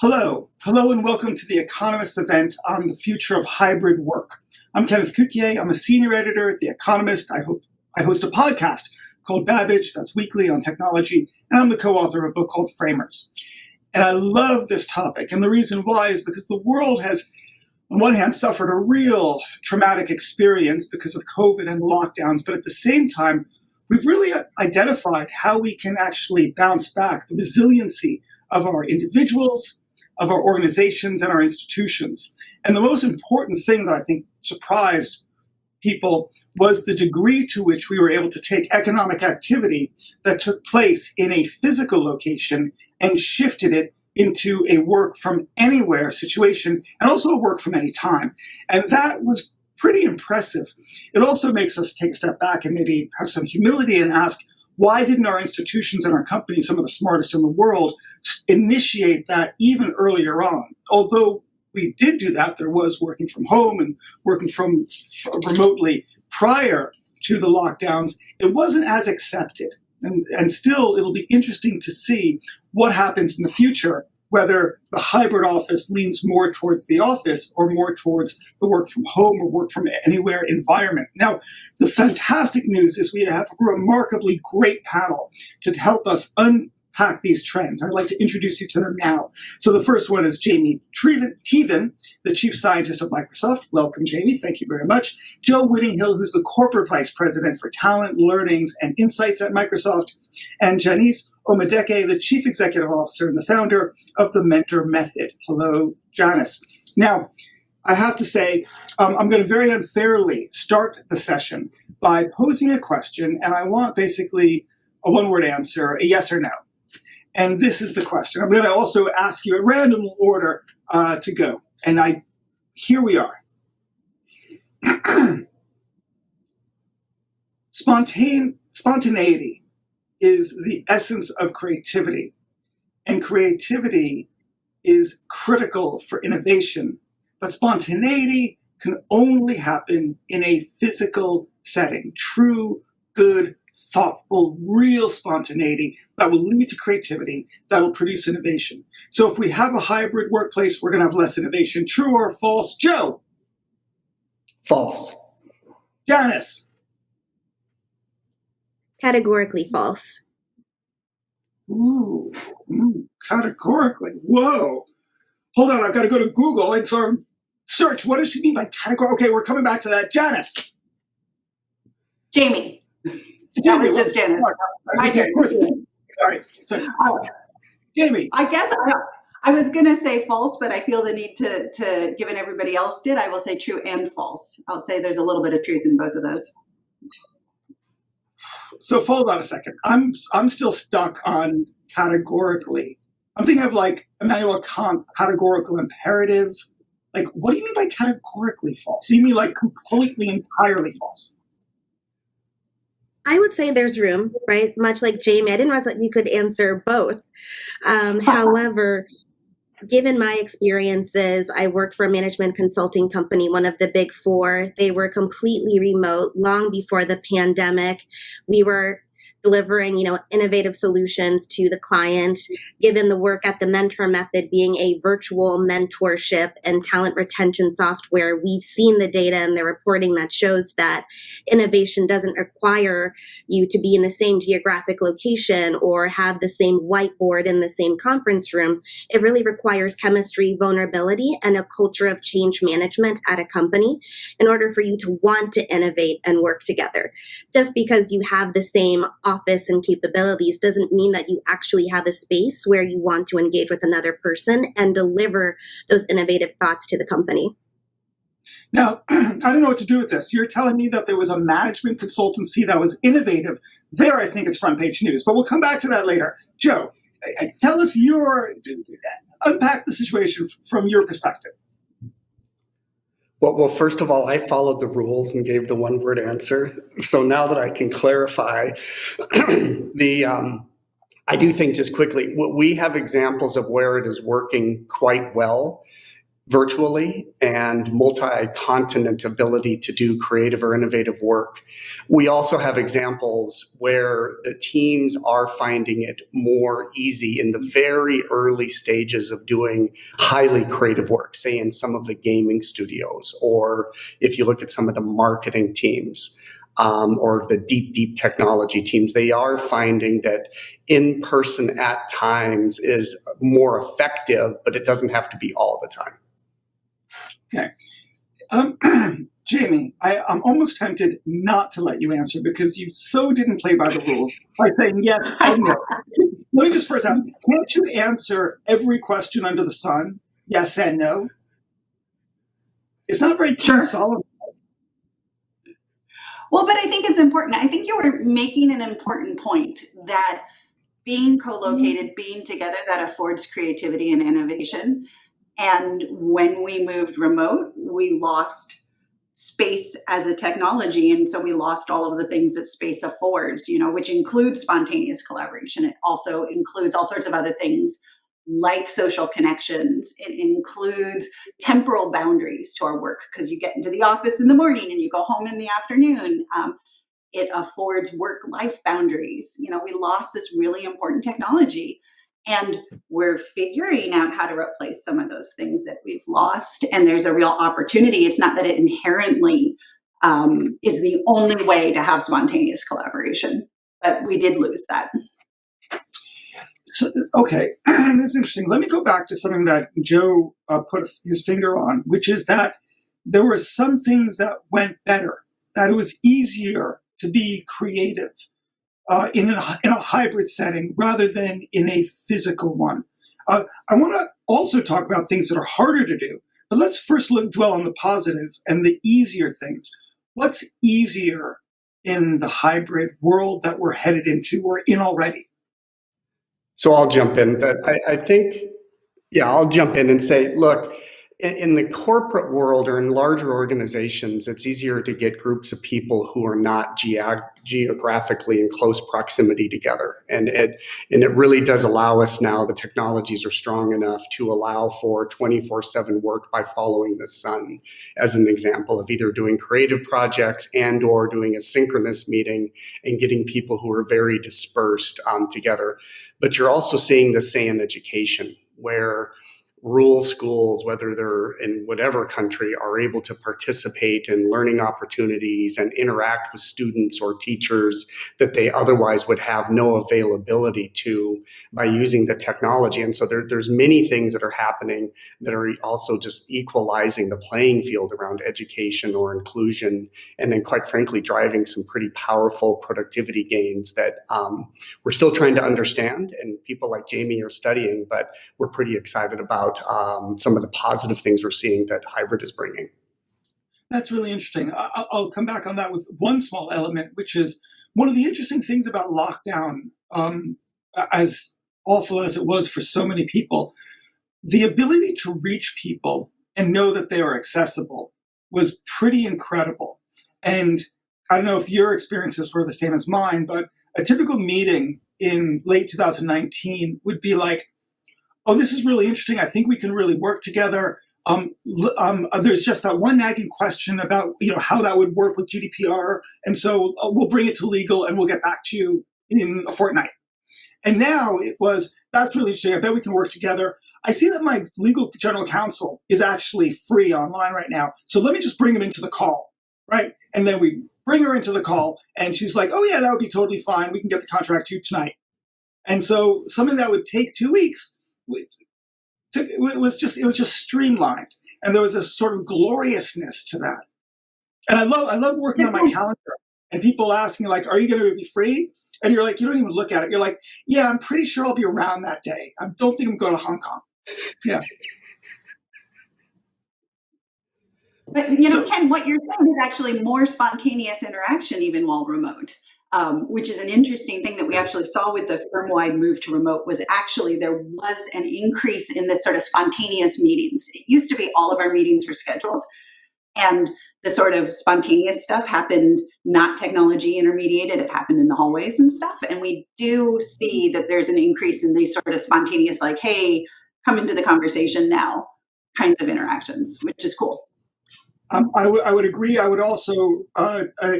Hello, and welcome to The Economist event on the future of hybrid work. I'm Kenneth Cukier. I'm a senior editor at The Economist. I host a podcast called Babbage, that's weekly on technology, and I'm the co-author of a book called Framers. And I love this topic, and the reason why is because the world has, on one hand, suffered a real traumatic experience because of COVID and lockdowns, but at the same time, we've really identified how we can actually bounce back, the resiliency of our individuals, of our organizations and our institutions. And the most important thing that I think surprised people was the degree to which we were able to take economic activity that took place in a physical location and shifted it into a work from anywhere situation and also a work from any time. And that was pretty impressive. It also makes us take a step back and maybe have some humility and ask, why didn't our institutions and our companies, some of the smartest in the world, initiate that even earlier on? Although we did do that, there was working from home and working from remotely prior to the lockdowns. It wasn't as accepted. And still, it'll be interesting to see what happens in the future, whether the hybrid office leans more towards the office or more towards the work from home or work from anywhere environment. Now, the fantastic news is we have a remarkably great panel to help us unpack these trends. I'd like to introduce you to them now. So the first one is Jaime Teevan, the chief scientist of Microsoft. Welcome, Jaime. Thank you very much. Joe Whittinghill, who's the corporate vice president for talent, learnings, and insights at Microsoft. And Janice Omadeke, the chief executive officer and the founder of the Mentor Method. Hello, Janice. Now, I have to say, I'm going to very unfairly start the session by posing a question, and I want basically a one-word answer, a yes or no. And this is the question. I'm going to also ask you a random order to go. And here we are. Spontaneity is the essence of creativity. And creativity is critical for innovation. But spontaneity can only happen in a physical setting. True, good, thoughtful, real spontaneity that will lead to creativity, that will produce innovation. So if we have a hybrid workplace, we're going to have less innovation. True or false? Joe? False. Janice? Categorically false. Ooh, categorically. Whoa. Hold on, I've got to go to Google and sort of search. What does she mean by category? Okay, we're coming back to that. Janice? Jamie. That was just Janice. Sorry. Jamie. I guess I was going to say false, but I feel the need to, given everybody else did, I will say true and false. I'll say there's a little bit of truth in both of those. So hold on a second. I'm still stuck on categorically. I'm thinking of like Immanuel Kant's categorical imperative. Like, what do you mean by categorically false? So you mean like completely, entirely false? I would say there's room, right? Much like Jamie, I didn't realize that you could answer both. However, given my experiences, I worked for a management consulting company, one of the big four. They were completely remote long before the pandemic. We were delivering, innovative solutions to the client, given the work at the Mentor Method being a virtual mentorship and talent retention software. We've seen the data and the reporting that shows that innovation doesn't require you to be in the same geographic location or have the same whiteboard in the same conference room. It really requires chemistry, vulnerability, and a culture of change management at a company in order for you to want to innovate and work together. Just because you have the same office and capabilities doesn't mean that you actually have a space where you want to engage with another person and deliver those innovative thoughts to the company. Now, I don't know what to do with this. You're telling me that there was a management consultancy that was innovative. There, I think it's front page news, but we'll come back to that later. Joe, tell us unpack the situation from your perspective. Well, first of all, I followed the rules and gave the one-word answer. So now that I can clarify, I do think just quickly, we have examples of where it is working quite well. virtually and multi-continent ability to do creative or innovative work. We also have examples where the teams are finding it more easy in the very early stages of doing highly creative work, say in some of the gaming studios, or if you look at some of the marketing teams. Or the deep technology teams, they are finding that in person at times is more effective, but it doesn't have to be all the time. Okay. Jamie, I'm almost tempted not to let you answer because you so didn't play by the rules by saying yes and no. Let me just first ask, can't you answer every question under the sun, yes and no? It's not very solid. Well, but I think it's important. I think you were making an important point that being co-located, being together, that affords creativity and innovation. And when we moved remote, we lost space as a technology. And so we lost all of the things that space affords, which includes spontaneous collaboration. It also includes all sorts of other things like social connections. It includes temporal boundaries to our work because you get into the office in the morning and you go home in the afternoon. It affords work-life boundaries. We lost this really important technology, and we're figuring out how to replace some of those things that we've lost. And there's a real opportunity. It's not that it inherently is the only way to have spontaneous collaboration, but we did lose that. So, okay, that's interesting. Let me go back to something that Joe put his finger on, which is that there were some things that went better, that it was easier to be creative in a hybrid setting rather than in a physical one. I want to also talk about things that are harder to do, but let's first dwell on the positive and the easier things. What's easier in the hybrid world that we're headed into or in already? So I'll jump in, but I think, I'll jump in and say, look, in the corporate world or in larger organizations, it's easier to get groups of people who are not geographically in close proximity together. And it really does allow us now, the technologies are strong enough to allow for 24/7 work by following the sun, as an example of either doing creative projects and or doing a synchronous meeting and getting people who are very dispersed together. But you're also seeing this, say, in education, where rural schools, whether they're in whatever country, are able to participate in learning opportunities and interact with students or teachers that they otherwise would have no availability to by using the technology. And so there's many things that are happening that are also just equalizing the playing field around education or inclusion, and then quite frankly, driving some pretty powerful productivity gains that we're still trying to understand, and people like Jamie are studying, but we're pretty excited about some of the positive things we're seeing that hybrid is bringing. That's really interesting. I'll come back on that with one small element, which is one of the interesting things about lockdown, as awful as it was for so many people, the ability to reach people and know that they are accessible was pretty incredible. And I don't know if your experiences were the same as mine, but a typical meeting in late 2019 would be like, oh, this is really interesting. I think we can really work together. There's just that one nagging question about how that would work with GDPR, and so we'll bring it to legal and we'll get back to you in a fortnight. And now that's really interesting. I bet we can work together. I see that my legal general counsel is actually free online right now, so let me just bring him into the call, right? And then we bring her into the call, and she's like, oh yeah, that would be totally fine. We can get the contract to you tonight. And so something that would take 2 weeks, it was just streamlined, and there was a sort of gloriousness to that. And I love working on my calendar and people asking like, "Are you going to be free?" And you're like, you don't even look at it. You're like, "Yeah, I'm pretty sure I'll be around that day. I don't think I'm going to Hong Kong." Yeah. But Ken, what you're saying is actually more spontaneous interaction even while remote. Which is an interesting thing that we actually saw with the firm-wide move to remote, was actually there was an increase in this sort of spontaneous meetings. It used to be all of our meetings were scheduled, and the sort of spontaneous stuff happened not technology intermediated. It happened in the hallways and stuff. And we do see that there's an increase in these sort of spontaneous, like, hey, come into the conversation now kinds of interactions, which is cool. I would agree. I would also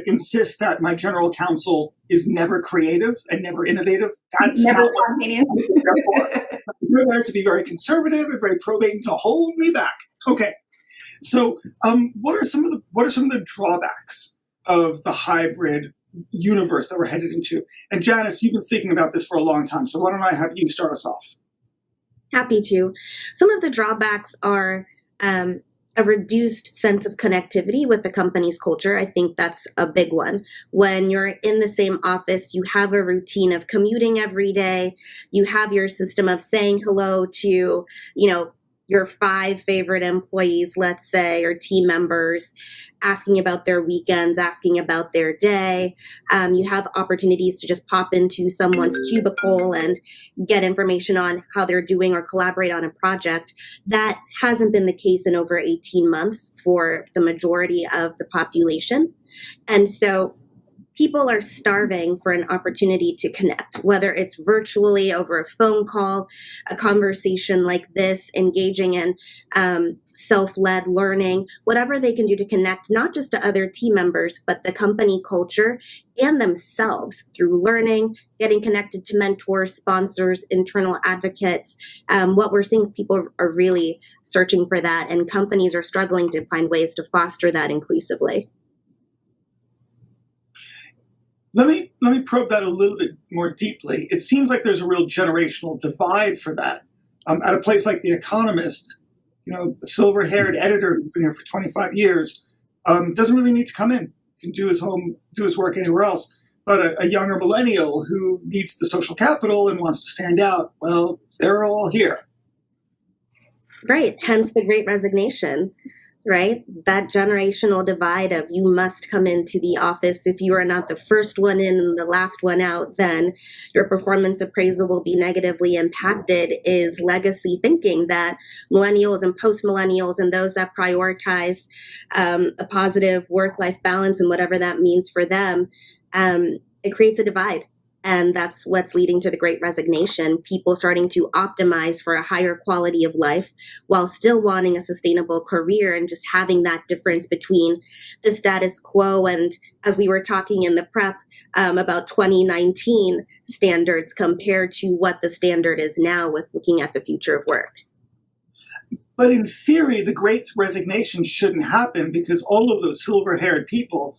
insist that my general counsel is never creative and never innovative. That's never spontaneous. We're there to be very conservative and very probate to hold me back. Okay, so what are some of the drawbacks of the hybrid universe that we're headed into? And Janice, you've been thinking about this for a long time, so why don't I have you start us off? Happy to. Some of the drawbacks are a reduced sense of connectivity with the company's culture. I think that's a big one. When you're in the same office, you have a routine of commuting every day. You have your system of saying hello to, your 5 favorite employees, let's say, or team members, asking about their weekends, asking about their day. You have opportunities to just pop into someone's cubicle and get information on how they're doing or collaborate on a project. That hasn't been the case in over 18 months for the majority of the population. And so people are starving for an opportunity to connect, whether it's virtually over a phone call, a conversation like this, engaging in self-led learning, whatever they can do to connect, not just to other team members, but the company culture and themselves through learning, getting connected to mentors, sponsors, internal advocates. What we're seeing is people are really searching for that, and companies are struggling to find ways to foster that inclusively. Let me probe that a little bit more deeply. It seems like there's a real generational divide for that. At a place like The Economist, a silver-haired editor who's been here for 25 years doesn't really need to come in. Can do his work anywhere else. But a younger millennial who needs the social capital and wants to stand out, well, they're all here. Right. Hence the Great Resignation. Right? That generational divide of you must come into the office. If you are not the first one in and the last one out, then your performance appraisal will be negatively impacted, is legacy thinking that millennials and post-millennials and those that prioritize a positive work-life balance and whatever that means for them, it creates a divide. And that's what's leading to the Great Resignation, people starting to optimize for a higher quality of life while still wanting a sustainable career, and just having that difference between the status quo and, as we were talking in the prep about 2019 standards compared to what the standard is now with looking at the future of work. But in theory, the Great Resignation shouldn't happen because all of those silver-haired people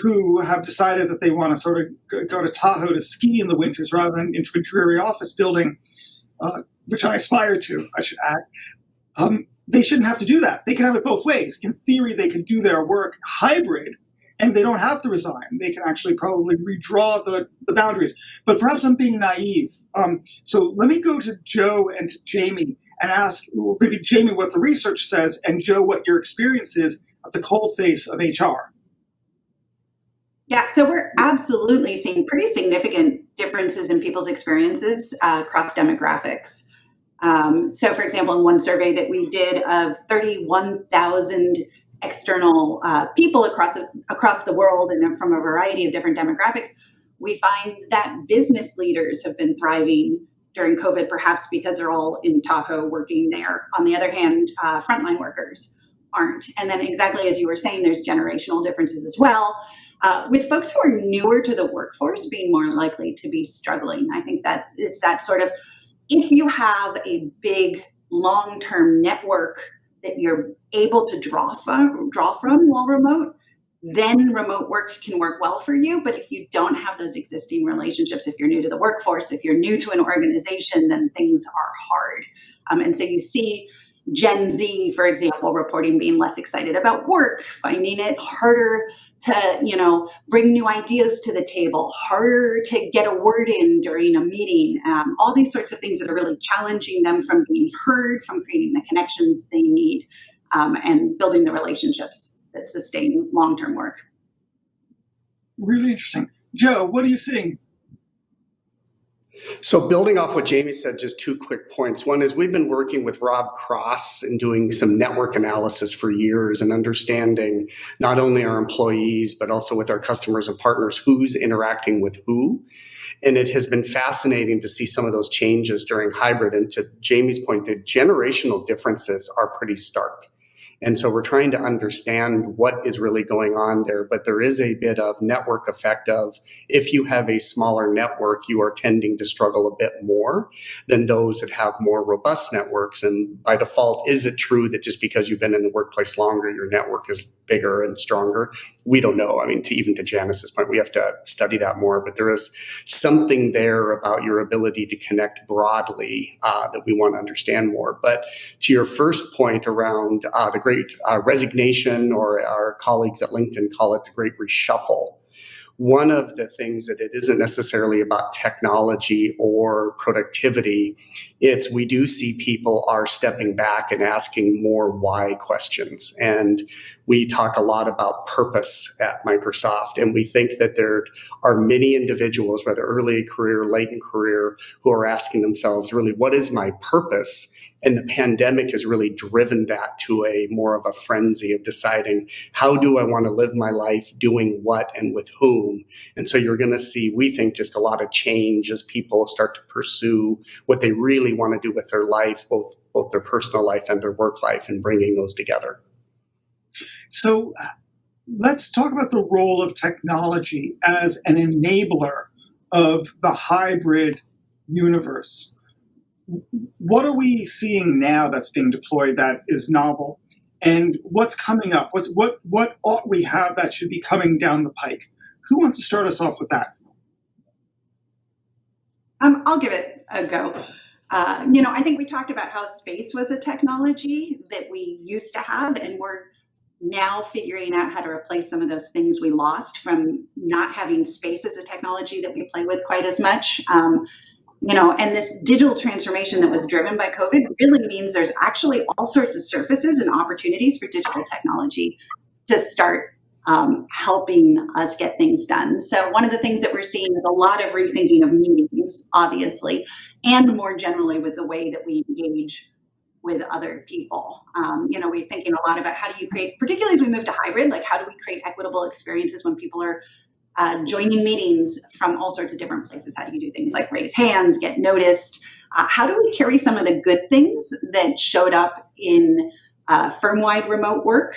who have decided that they want to sort of go to Tahoe to ski in the winters rather than into a dreary office building, which I aspire to, I should add, they shouldn't have to do that. They can have it both ways. In theory, they can do their work hybrid, and they don't have to resign. They can actually probably redraw the boundaries. But perhaps I'm being naive. So let me go to Joe and to Jaime and ask, maybe Jaime, what the research says, and Joe, what your experience is at the coalface of HR. Yeah, so we're absolutely seeing pretty significant differences in people's experiences across demographics. So, for example, in one survey that we did of 31,000 external people across the world and from a variety of different demographics, we find that business leaders have been thriving during COVID, perhaps because they're all in Tahoe working there. On the other hand, frontline workers aren't. And then exactly as you were saying, there's generational differences as well. With folks who are newer to the workforce being more likely to be struggling. I think that it's that sort of, if you have a big long-term network that you're able to draw from while remote, then remote work can work well for you. But if you don't have those existing relationships, if you're new to the workforce, if you're new to an organization, then things are hard. And so you see Gen Z, for example, reporting being less excited about work, finding it harder to, bring new ideas to the table, harder to get a word in during a meeting, all these sorts of things that are really challenging them from being heard, from creating the connections they need, and building the relationships that sustain long-term work. Really interesting. Joe, what are you seeing? So building off what Jamie said, just two quick points. One is we've been working with Rob Cross and doing some network analysis for years and understanding not only our employees, but also with our customers and partners, who's interacting with who. And it has been fascinating to see some of those changes during hybrid. And to Jamie's point, the generational differences are pretty stark. And so we're trying to understand what is really going on there. But there is a bit of network effect of if you have a smaller network, you are tending to struggle a bit more than those that have more robust networks. And by default, is it true that just because you've been in the workplace longer, your network is bigger and stronger? We don't know. I mean, even to Janice's point, we have to study that more. But there is something there about your ability to connect broadly that we want to understand more. But to your first point around the great resignation, or our colleagues at LinkedIn call it the great reshuffle, one of the things that it isn't necessarily about technology or productivity, it's we do see people are stepping back and asking more why questions. And we talk a lot about purpose at Microsoft, and we think that there are many individuals, whether early career, late in career, who are asking themselves, really, what is my purpose? And the pandemic has really driven that to a more of a frenzy of deciding, how do I want to live my life, doing what and with whom? And so you're going to see, we think, just a lot of change as people start to pursue what they really want to do with their life, both their personal life and their work life, and bringing those together. So let's talk about the role of technology as an enabler of the hybrid universe. What are we seeing now that's being deployed that is novel? And what's coming up? What ought we have that should be coming down the pike? Who wants to start us off with that? I'll give it a go. I think we talked about how space was a technology that we used to have, and we're now figuring out how to replace some of those things we lost from not having space as a technology that we play with quite as much. And this digital transformation that was driven by COVID really means there's actually all sorts of surfaces and opportunities for digital technology to start helping us get things done. So one of the things that we're seeing is a lot of rethinking of meetings, obviously, and more generally with the way that we engage with other people. We're thinking a lot about how do you create, particularly as we move to hybrid, like how do we create equitable experiences when people are joining meetings from all sorts of different places? How do you do things like raise hands, get noticed? How do we carry some of the good things that showed up in firm-wide remote work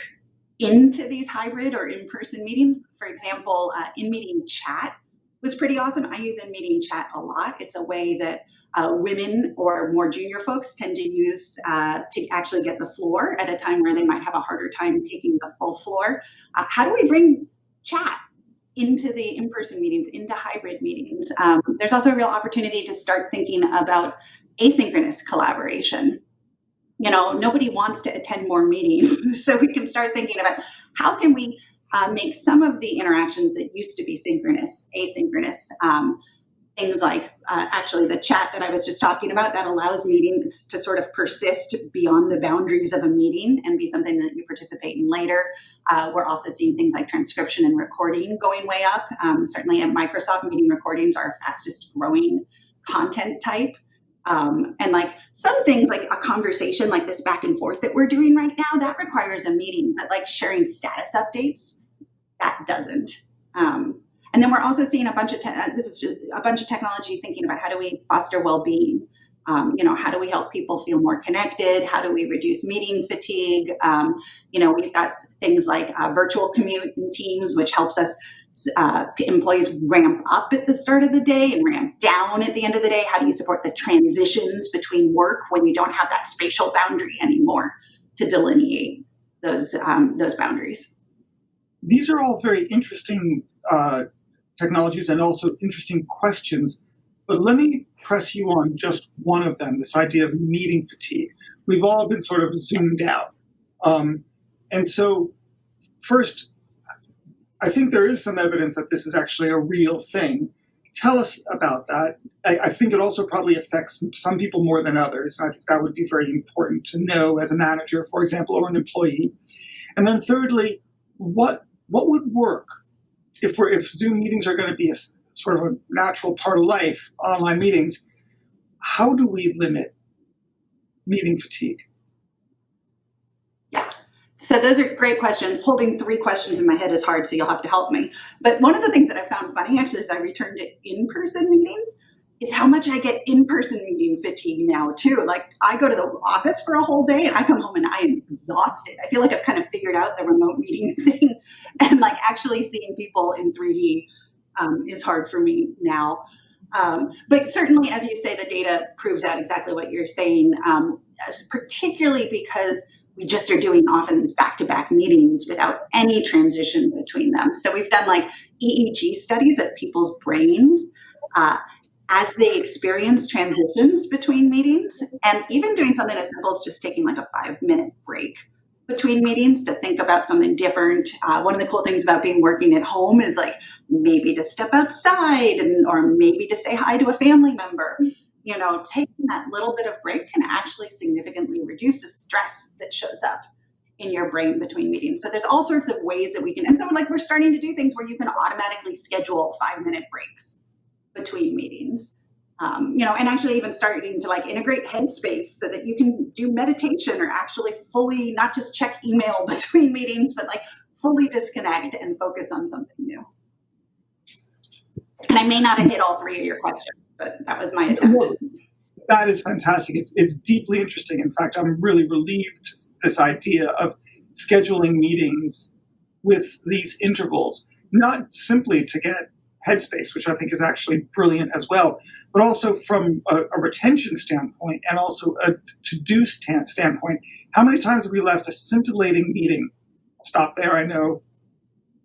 into these hybrid or in-person meetings? For example, in-meeting chat was pretty awesome. I use in-meeting chat a lot. It's a way that women or more junior folks tend to use to actually get the floor at a time where they might have a harder time taking the full floor. How do we bring chat into the in-person meetings, into hybrid meetings? There's also a real opportunity to start thinking about asynchronous collaboration. Nobody wants to attend more meetings, so we can start thinking about how can we make some of the interactions that used to be synchronous, asynchronous. Things like actually the chat that I was just talking about that allows meetings to sort of persist beyond the boundaries of a meeting and be something that you participate in later. We're also seeing things like transcription and recording going way up. Certainly at Microsoft, meeting recordings are our fastest growing content type. And like some things like a conversation like this back and forth that we're doing right now, that requires a meeting, but like sharing status updates, that doesn't. And then we're also seeing a bunch of technology thinking about how do we foster well-being? How do we help people feel more connected? How do we reduce meeting fatigue? We've got things like virtual commute in Teams, which helps us employees ramp up at the start of the day and ramp down at the end of the day. How do you support the transitions between work when you don't have that spatial boundary anymore to delineate those boundaries? These are all very interesting technologies and also interesting questions. But let me press you on just one of them, this idea of meeting fatigue. We've all been sort of zoomed out. And so first, I think there is some evidence that this is actually a real thing. Tell us about that. I think it also probably affects some people more than others. And I think that would be very important to know as a manager, for example, or an employee. And then thirdly, what would work if Zoom meetings are going to be a sort of a natural part of life, online meetings? how do we limit meeting fatigue? Yeah. So those are great questions. Holding 3 questions in my head is hard, so you'll have to help me. But one of the things that I found funny, actually, as I returned to in-person meetings, is how much I get in-person meeting fatigue now, too. Like, I go to the office for a whole day, and I come home and I am exhausted. I feel like I've kind of figured out the remote meeting thing, and like actually seeing people in 3D is hard for me now. But certainly, as you say, the data proves out exactly what you're saying, particularly because we just are doing often these back-to-back meetings without any transition between them. So we've done like EEG studies of people's brains as they experience transitions between meetings, and even doing something as simple as just taking like a 5-minute break between meetings to think about something different. One of the cool things about working at home is like maybe to step outside or maybe to say hi to a family member. You know, taking that little bit of break can actually significantly reduce the stress that shows up in your brain between meetings. So there's all sorts of ways that we can, and so like we're starting to do things where you can automatically schedule 5-minute breaks between meetings. You know, and actually even starting to like integrate Headspace so that you can do meditation or actually fully not just check email between meetings, but like fully disconnect and focus on something new. And I may not have hit all 3 of your questions, but that was my attempt. That is fantastic. It's deeply interesting. In fact, I'm really relieved to this idea of scheduling meetings with these intervals, not simply to get Headspace, which I think is actually brilliant as well, but also from a retention standpoint and also a to-do standpoint. How many times have we left a scintillating meeting? I'll stop there, I know.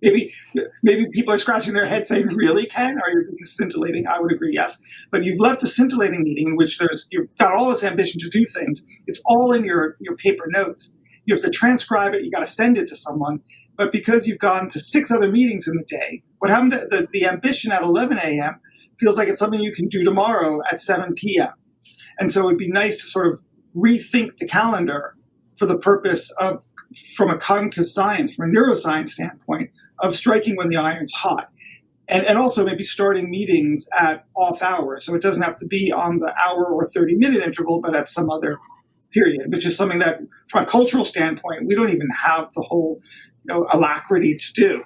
Maybe people are scratching their head saying, really, Ken? Are you being scintillating? I would agree, yes. But you've left a scintillating meeting in which you've got all this ambition to do things. It's all in your paper notes. You have to transcribe it. You got to send it to someone. But because you've gone to 6 other meetings in the day, what happened to the ambition at 11 a.m. feels like it's something you can do tomorrow at 7 p.m. And so it'd be nice to sort of rethink the calendar for the purpose of, from a cognitive science, from a neuroscience standpoint, of striking when the iron's hot. And also maybe starting meetings at off hours. So it doesn't have to be on the hour or 30-minute interval, but at some other period, which is something that, from a cultural standpoint, we don't even have the whole alacrity to do.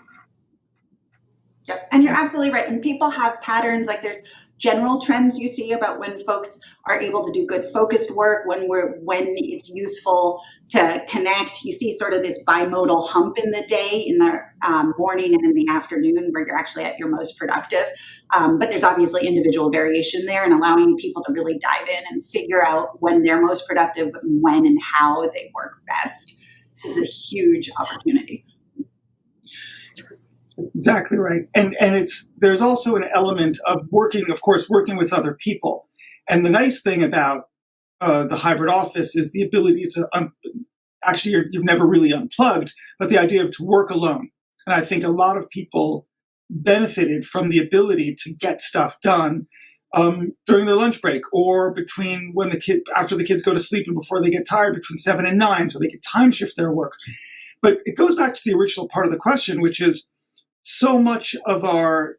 Yep. And you're absolutely right. And people have patterns, like there's general trends you see about when folks are able to do good focused work, when it's useful to connect. You see sort of this bimodal hump in the day, in the morning and in the afternoon, where you're actually at your most productive. But there's obviously individual variation there, and allowing people to really dive in and figure out when they're most productive, when and how they work best is a huge opportunity. Exactly right. And there's also an element of working with other people. And the nice thing about the hybrid office is the ability to, you've never really unplugged, but the idea of to work alone. And I think a lot of people benefited from the ability to get stuff done during their lunch break, or between after the kids go to sleep and before they get tired, between 7 and 9, so they can time shift their work. But it goes back to the original part of the question, which is, so much of our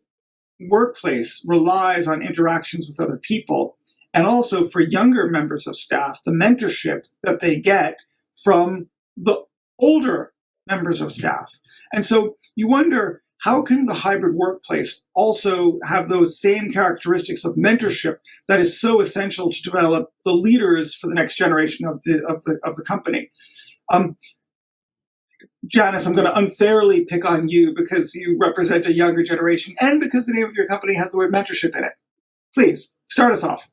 workplace relies on interactions with other people, and also for younger members of staff, the mentorship that they get from the older members of staff. And so you wonder, how can the hybrid workplace also have those same characteristics of mentorship that is so essential to develop the leaders for the next generation of the company? Janice, I'm going to unfairly pick on you because you represent a younger generation and because the name of your company has the word mentorship in it. Please, start us off.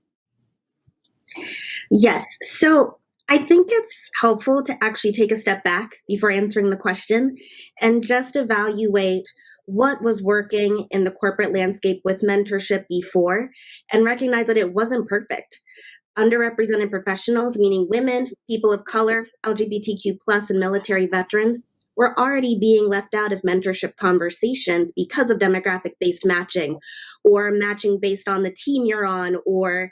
Yes. So I think it's helpful to actually take a step back before answering the question and just evaluate what was working in the corporate landscape with mentorship before and recognize that it wasn't perfect. Underrepresented professionals, meaning women, people of color, LGBTQ+, and military veterans, were already being left out of mentorship conversations because of demographic-based matching, or matching based on the team you're on, or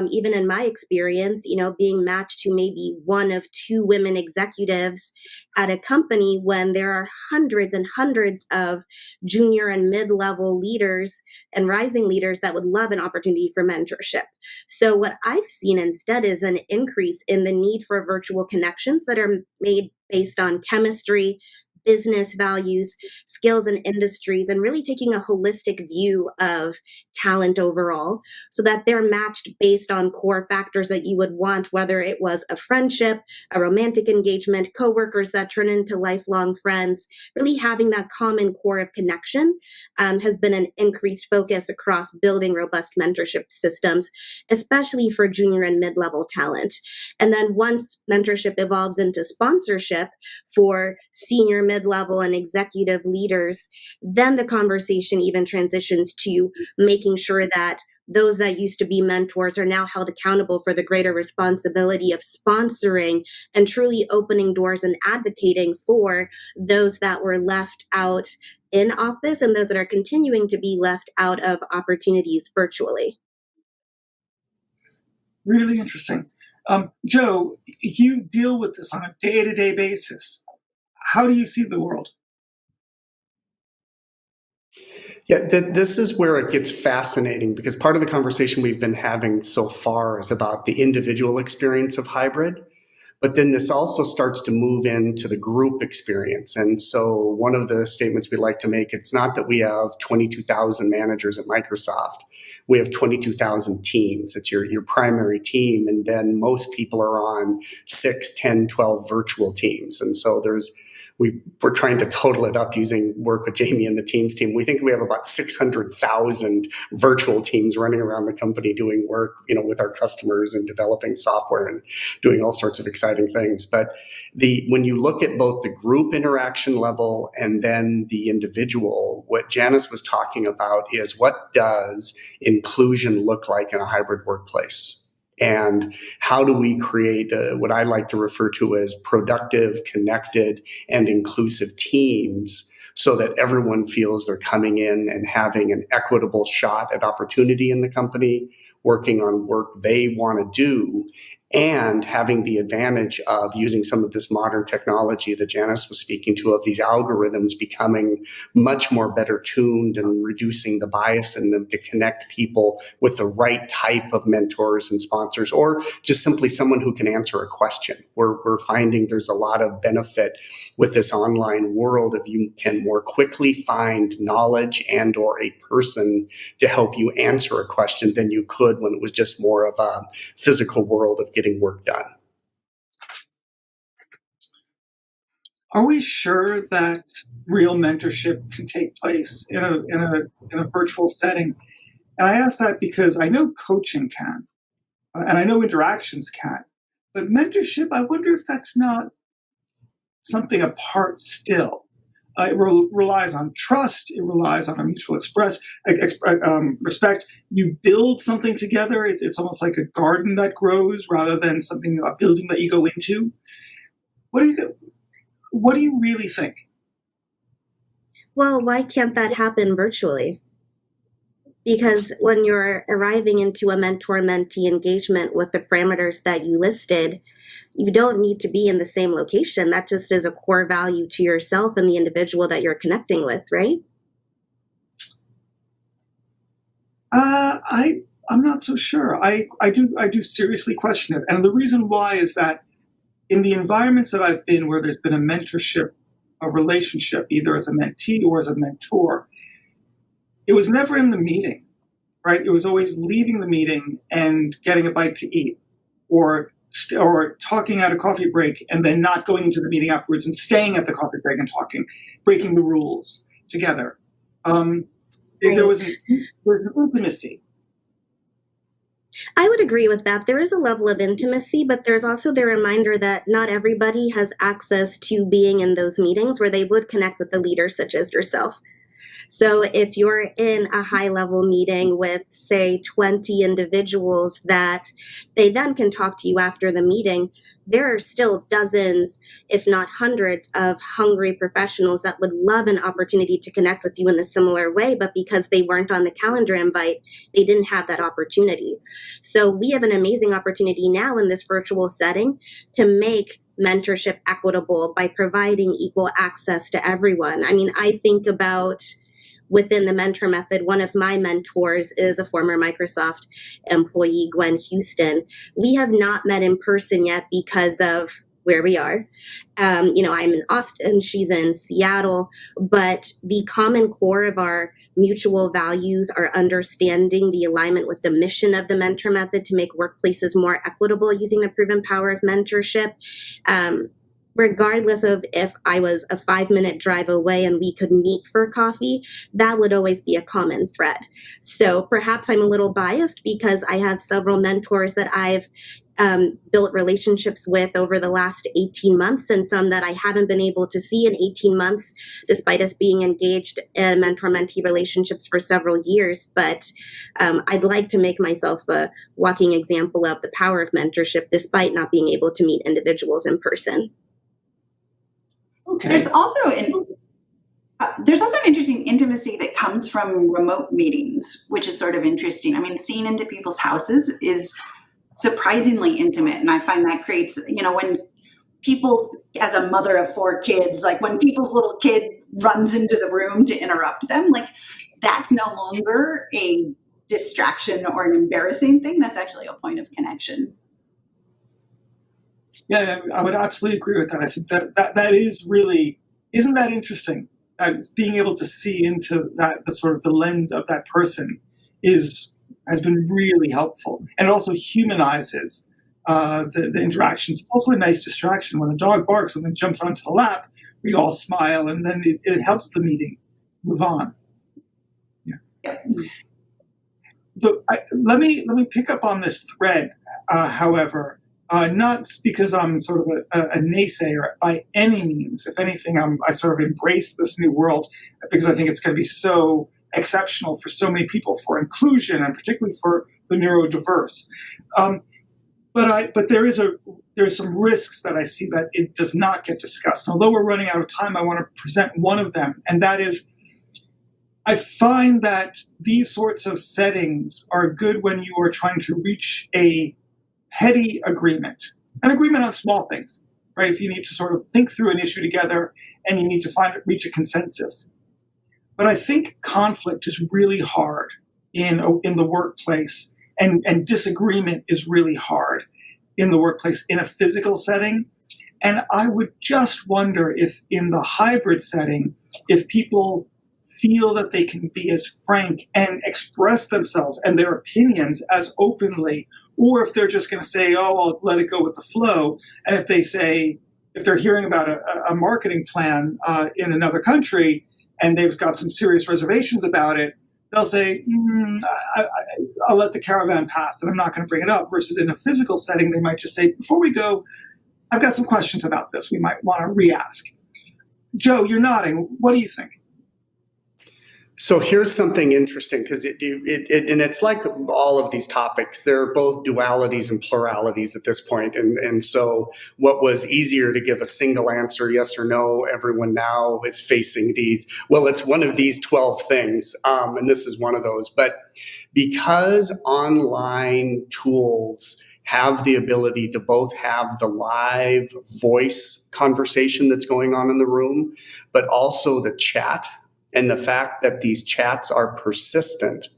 even in my experience, being matched to maybe one of two women executives at a company when there are hundreds and hundreds of junior and mid-level leaders and rising leaders that would love an opportunity for mentorship. So what I've seen instead is an increase in the need for virtual connections that are made based on chemistry, business values, skills and industries, and really taking a holistic view of talent overall so that they're matched based on core factors that you would want, whether it was a friendship, a romantic engagement, coworkers that turn into lifelong friends. Really having that common core of connection has been an increased focus across building robust mentorship systems, especially for junior and mid-level talent. And then once mentorship evolves into sponsorship for senior, mid-level, and executive leaders, then the conversation even transitions to making sure that those that used to be mentors are now held accountable for the greater responsibility of sponsoring and truly opening doors and advocating for those that were left out in office and those that are continuing to be left out of opportunities virtually. Really interesting. Joe, you deal with this on a day-to-day basis. How do you see the world? Yeah, this is where it gets fascinating, because part of the conversation we've been having so far is about the individual experience of hybrid. But then this also starts to move into the group experience. And so one of the statements we like to make, it's not that we have 22,000 managers at Microsoft. We have 22,000 teams. It's your primary team. And then most people are on 6, 10, 12 virtual teams. And so we're trying to total it up using work with Jaime and the Teams team. We think we have about 600,000 virtual teams running around the company doing work, with our customers and developing software and doing all sorts of exciting things. But when you look at both the group interaction level and then the individual, what Janice was talking about is, what does inclusion look like in a hybrid workplace? And how do we create what I like to refer to as productive, connected, and inclusive teams so that everyone feels they're coming in and having an equitable shot at opportunity in the company, working on work they want to do, and having the advantage of using some of this modern technology that Janice was speaking to, of these algorithms becoming much more better tuned and reducing the bias in them to connect people with the right type of mentors and sponsors, or just simply someone who can answer a question. We're finding there's a lot of benefit with this online world if you can more quickly find knowledge and or a person to help you answer a question than you could when it was just more of a physical world of getting work done. Are we sure that real mentorship can take place in a virtual setting? And I ask that because I know coaching can, and I know interactions can, but mentorship, I wonder if that's not something apart still. It relies on trust. It relies on a mutual respect. You build something together. It's almost like a garden that grows rather than a building that you go into. What do you really think? Well, why can't that happen virtually? Because when you're arriving into a mentor-mentee engagement with the parameters that you listed, you don't need to be in the same location. That just is a core value to yourself and the individual that you're connecting with, right? I'm not so sure. I do seriously question it. And the reason why is that in the environments that I've been where there's been a relationship, either as a mentee or as a mentor, it was never in the meeting, right? It was always leaving the meeting and getting a bite to eat, or talking at a coffee break and then not going into the meeting afterwards and staying at the coffee break and talking, breaking the rules together. There was an intimacy. I would agree with that. There is a level of intimacy, but there's also the reminder that not everybody has access to being in those meetings where they would connect with the leaders such as yourself. So if you're in a high level meeting with, say, 20 individuals that they then can talk to you after the meeting, there are still dozens, if not hundreds, of hungry professionals that would love an opportunity to connect with you in a similar way, but because they weren't on the calendar invite, they didn't have that opportunity. So we have an amazing opportunity now in this virtual setting to make mentorship equitable by providing equal access to everyone. I mean, I think about within the mentor method, one of my mentors is a former Microsoft employee, Gwen Houston. We have not met in person yet because of where we are. I'm in Austin, she's in Seattle, but the common core of our mutual values are understanding the alignment with the mission of the mentor method to make workplaces more equitable using the proven power of mentorship. Regardless of if I was a 5-minute drive away and we could meet for coffee, that would always be a common thread. So perhaps I'm a little biased because I have several mentors that I've built relationships with over the last 18 months and some that I haven't been able to see in 18 months, despite us being engaged in mentor-mentee relationships for several years. But I'd like to make myself a walking example of the power of mentorship, despite not being able to meet individuals in person. Okay. There's also an interesting intimacy that comes from remote meetings, which is sort of interesting. I mean, seeing into people's houses is surprisingly intimate, and I find that creates, when people, as a mother of 4 kids, like when people's little kid runs into the room to interrupt them, like that's no longer a distraction or an embarrassing thing. That's actually a point of connection. Yeah, I would absolutely agree with that. I think that is really, isn't that interesting? Being able to see into the sort of the lens of that person has been really helpful. And it also humanizes the interactions. It's also a nice distraction. When the dog barks and then jumps onto the lap, we all smile, and then it helps the meeting move on. Yeah. Let me pick up on this thread, however. Not because I'm sort of a naysayer by any means. If anything, I sort of embrace this new world because I think it's going to be so exceptional for so many people, for inclusion and particularly for the neurodiverse. But there's some risks that I see that it does not get discussed. And although we're running out of time, I want to present one of them, and that is, I find that these sorts of settings are good when you are trying to reach a petty agreement, an agreement on small things, right? If you need to sort of think through an issue together and you need to reach a consensus. But I think conflict is really hard in the workplace, and disagreement is really hard in the workplace in a physical setting. And I would just wonder if in the hybrid setting, if people feel that they can be as frank and express themselves and their opinions as openly, or if they're just going to say, oh, I'll let it go with the flow. And if they're hearing about a marketing plan in another country and they've got some serious reservations about it, they'll say, I'll let the caravan pass and I'm not going to bring it up. Versus in a physical setting, they might just say, before we go, I've got some questions about this we might want to re-ask. Joe, you're nodding. What do you think? So here's something interesting, because it's like all of these topics, they're both dualities and pluralities at this point. And so what was easier to give a single answer, yes or no, everyone now is facing these, well, it's one of these 12 things. And this is one of those. But because online tools have the ability to both have the live voice conversation that's going on in the room, but also the chat, and the fact that these chats are persistent,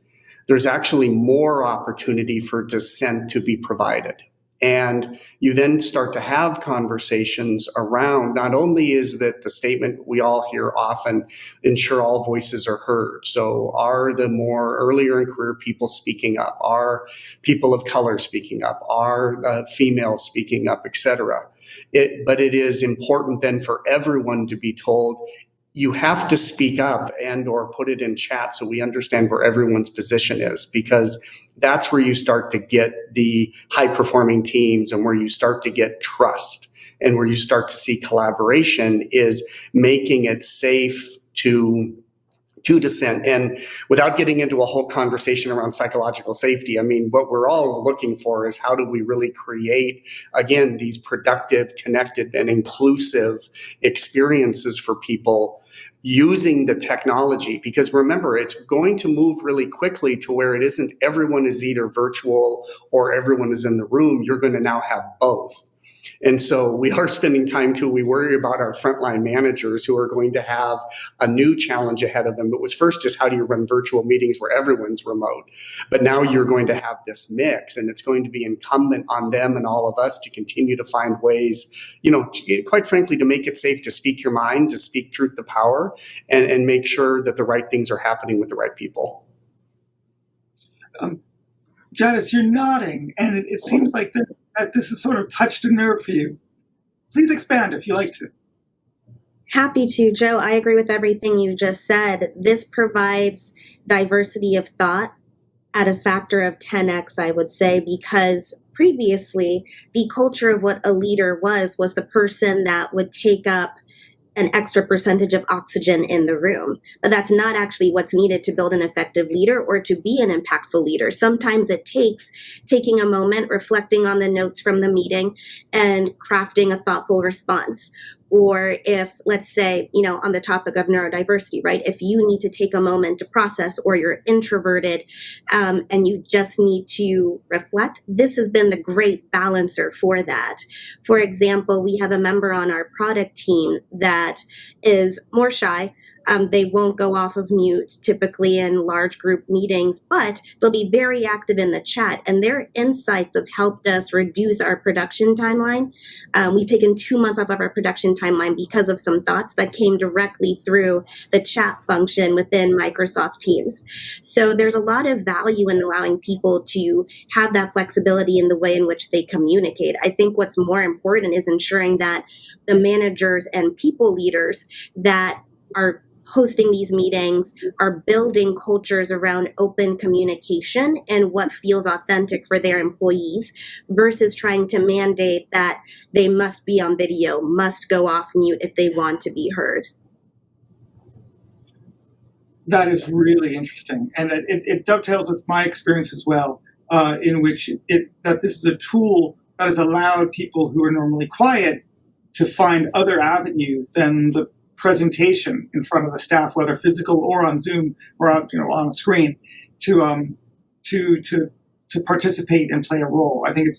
there's actually more opportunity for dissent to be provided. And you then start to have conversations around, not only is that the statement we all hear often, ensure all voices are heard. So are the more earlier in career people speaking up? Are people of color speaking up? Are females speaking up, et cetera? But it is important then for everyone to be told, you have to speak up and or put it in chat so we understand where everyone's position is, because that's where you start to get the high performing teams and where you start to get trust and where you start to see collaboration, is making it safe to to dissent. And without getting into a whole conversation around psychological safety, I mean, what we're all looking for is how do we really create, again, these productive, connected, and inclusive experiences for people using the technology. Because remember, it's going to move really quickly to where it isn't everyone is either virtual or everyone is in the room. You're going to now have both. And so we are spending time too. We worry about our frontline managers who are going to have a new challenge ahead of them. It was first just how do you run virtual meetings where everyone's remote? But now you're going to have this mix, and it's going to be incumbent on them and all of us to continue to find ways, quite frankly, to make it safe to speak your mind, to speak truth to power, and make sure that the right things are happening with the right people. Janice, you're nodding, and it seems like that this has sort of touched a nerve for you. Please expand if you like to. Happy to, Joe. I agree with everything you just said. This provides diversity of thought at a factor of 10x, I would say, because previously the culture of what a leader was the person that would take up an extra percentage of oxygen in the room. But that's not actually what's needed to build an effective leader or to be an impactful leader. Sometimes it takes taking a moment, reflecting on the notes from the meeting, and crafting a thoughtful response. Or if, let's say, on the topic of neurodiversity, right? If you need to take a moment to process, or you're introverted and you just need to reflect, this has been the great balancer for that. For example, we have a member on our product team that is more shy. They won't go off of mute typically in large group meetings, but they'll be very active in the chat, and their insights have helped us reduce our production timeline. We've taken 2 months off of our production timeline because of some thoughts that came directly through the chat function within Microsoft Teams. So there's a lot of value in allowing people to have that flexibility in the way in which they communicate. I think what's more important is ensuring that the managers and people leaders that are hosting these meetings are building cultures around open communication and what feels authentic for their employees versus trying to mandate that they must be on video, must go off mute if they want to be heard. That is really interesting. And it dovetails with my experience as well, in which that this is a tool that has allowed people who are normally quiet to find other avenues than the presentation in front of the staff, whether physical or on Zoom or on a screen, to participate and play a role. I think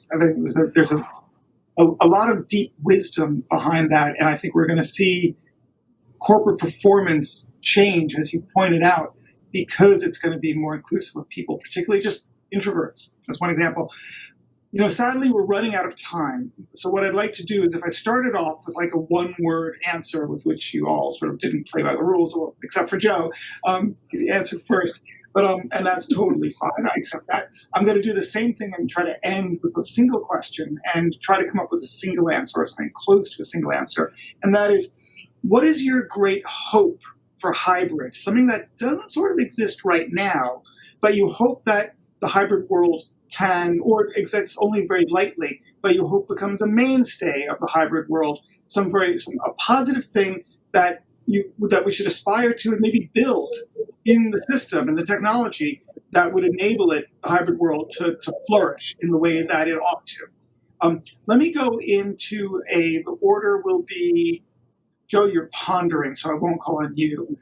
there's a lot of deep wisdom behind that, and I think we're going to see corporate performance change, as you pointed out, because it's going to be more inclusive of people, particularly just introverts. That's one example. Sadly, we're running out of time. So what I'd like to do is if I started off with like a one-word answer with which you all sort of didn't play by the rules, except for Joe, you answered first. But and that's totally fine. I accept that. I'm going to do the same thing and try to end with a single question and try to come up with a single answer or something close to a single answer. And that is, what is your great hope for hybrid? Something that doesn't sort of exist right now, but you hope that the hybrid world can, or exists only very lightly, but you hope becomes a mainstay of the hybrid world, a positive thing that we should aspire to and maybe build in the system and the technology that would enable the hybrid world to flourish in the way that it ought to. Let me go into the order will be, Joe, you're pondering, so I won't call on you.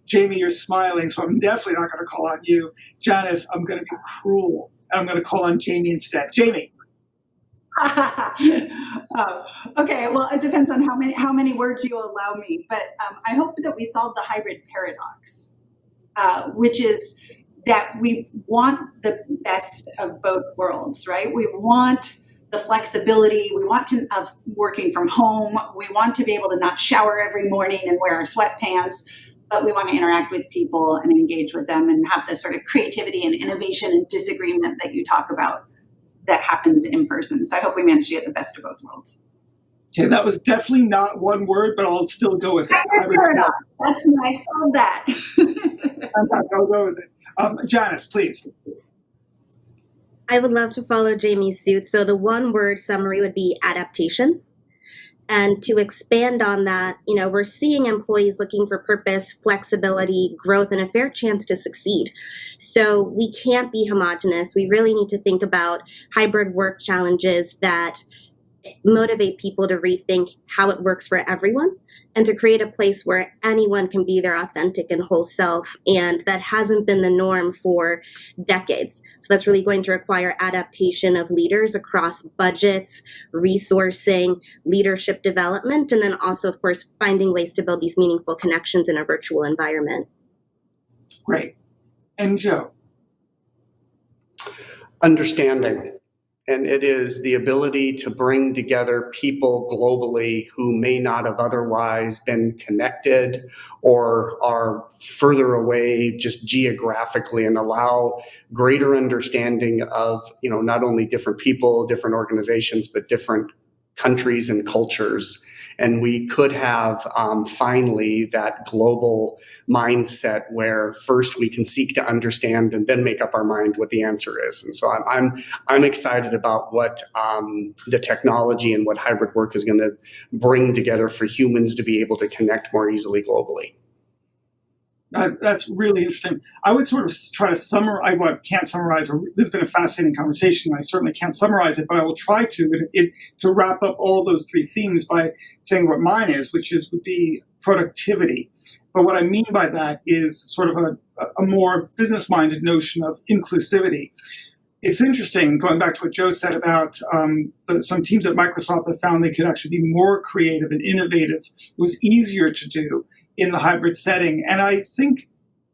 Jamie, you're smiling, so I'm definitely not going to call on you. Janice, I'm going to be cruel. I'm going to call on Jamie instead. Jamie. Okay, well, it depends on how many words you allow me, but I hope that we solve the hybrid paradox, which is that we want the best of both worlds, right? We want the flexibility. We want to of working from home. We want to be able to not shower every morning and wear our sweatpants, but we want to interact with people and engage with them and have the sort of creativity and innovation and disagreement that you talk about that happens in person. So I hope we manage to get the best of both worlds. Okay, that was definitely not one word, but I'll still go with it. That's nice. I solved that. I'll go with it. Janice, please. I would love to follow Jamie's suit. So the one word summary would be adaptation. And to expand on that, we're seeing employees looking for purpose, flexibility, growth, and a fair chance to succeed. So we can't be homogenous. We really need to think about hybrid work challenges that motivate people to rethink how it works for everyone and to create a place where anyone can be their authentic and whole self. And that hasn't been the norm for decades. So that's really going to require adaptation of leaders across budgets, resourcing, leadership development, and then also, of course, finding ways to build these meaningful connections in a virtual environment. Great. And Joe? Understanding. And it is the ability to bring together people globally who may not have otherwise been connected or are further away just geographically, and allow greater understanding of, not only different people, different organizations, but different countries and cultures. And we could have finally that global mindset where first we can seek to understand and then make up our mind what the answer is. And so I'm excited about what the technology and what hybrid work is going to bring together for humans to be able to connect more easily globally. That's really interesting. I would sort of try to summarize. I can't summarize. This has been a fascinating conversation. I certainly can't summarize it, but I will try to wrap up all those three themes by saying what mine is, which would be productivity. But what I mean by that is sort of a more business-minded notion of inclusivity. It's interesting, going back to what Joe said about some teams at Microsoft that found they could actually be more creative and innovative. It was easier to do in the hybrid setting. And I think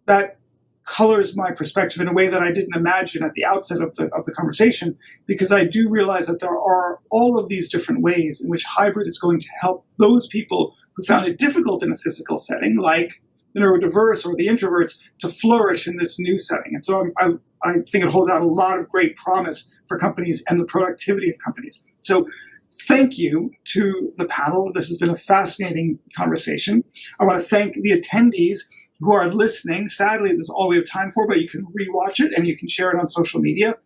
that colors my perspective in a way that I didn't imagine at the outset of the conversation, because I do realize that there are all of these different ways in which hybrid is going to help those people who found it difficult in a physical setting, like the neurodiverse or the introverts, to flourish in this new setting. And so I think it holds out a lot of great promise for companies and the productivity of companies. So thank you to the panel. This has been a fascinating conversation. I want to thank the attendees who are listening. Sadly, this is all we have time for, but you can rewatch it and you can share it on social media.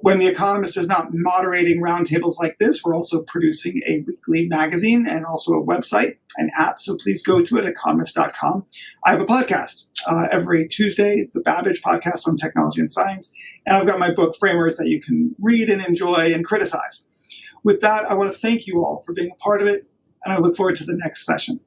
When The Economist is not moderating roundtables like this, we're also producing a weekly magazine and also a website and app. So please go to it, economist.com. I have a podcast every Tuesday, the Babbage podcast on technology and science. And I've got my book, Framers, that you can read and enjoy and criticize. With that, I want to thank you all for being a part of it, and I look forward to the next session.